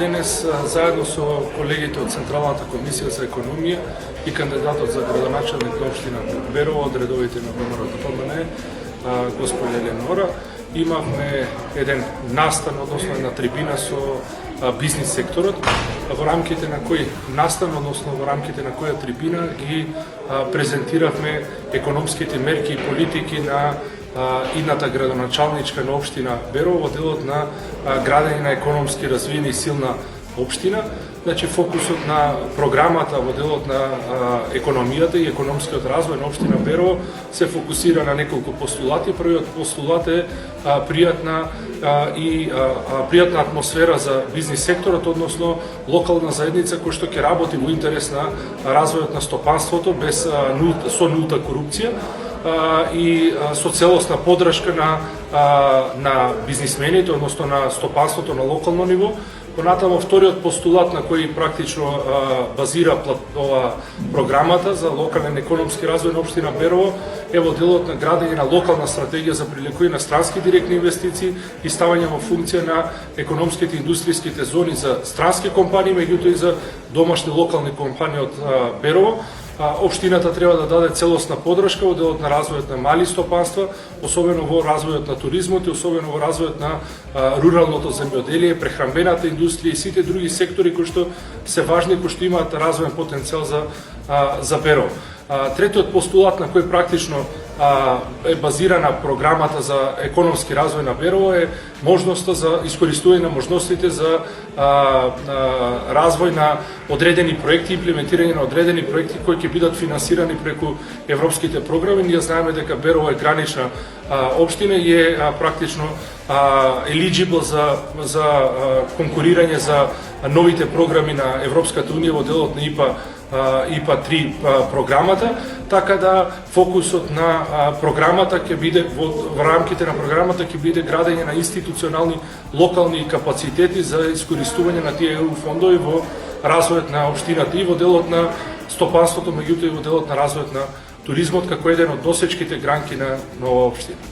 денес заедно со колегите од Централната комисија за економија и кандидатот за градоначелник на општина Берово од редовите на ВМРО-ДПМНЕ, господја Еленора, имавме еден настан, односно една трибина со бизнис секторот, во рамките на кој настан, односно во рамките на која трибина ги презентиравме економските мерки и политики на идната градоначалничка на општина Берово во делот на градење на економски развиена и силна општина. Значи, фокусот на програмата во делот на економијата и економскиот развој на општина Берово се фокусира на неколку постулати. Првиот постулат е пријатна атмосфера за бизнис секторот, односно локална заедница која што ќе работи во интерес на развојот на стопанството со нулта корупција и со целосна поддршка на бизнисмените, односно на стопанството на локално ниво. Понатамо, вториот постулат на кој практично базира ова програмата за локален економски развој на општина Берово е во делот на градење на локална стратегија за привлекување на странски директни инвестиции и ставање во функција на економските и индустријските зони за странски компании, меѓутоа и за домашни локални компании од Берово. Општината треба да даде целосна поддршка во делот на развојот на мали стопанства, особено во развојот на туризмот и особено во развојот на руралното земјоделие, прехранбената индустрија и сите други сектори кои што се важни, кои што имаат развоен потенцијал за Берово. Третиот постулат на кој практично е базирана програмата за економски развој на Берово е можноста за искористување на можностите за развој на одредени проекти, имплементирање на одредени проекти кои ќе бидат финансирани преку европските програми. Ние знаеме дека Берово е гранична општина и е практично eligible за конкурирање за новите програми на Европската унија во делот на ИПА 3 програмата, така да фокусот на програмата ќе биде во рамките на програмата ќе биде градење на институционални локални капацитети за искористување на тие ЕУ фондови во развојот на општината и во делот на стопанството, меѓутоа и во делот на развојот на туризмот како еден од носечките гранки на оваа општина.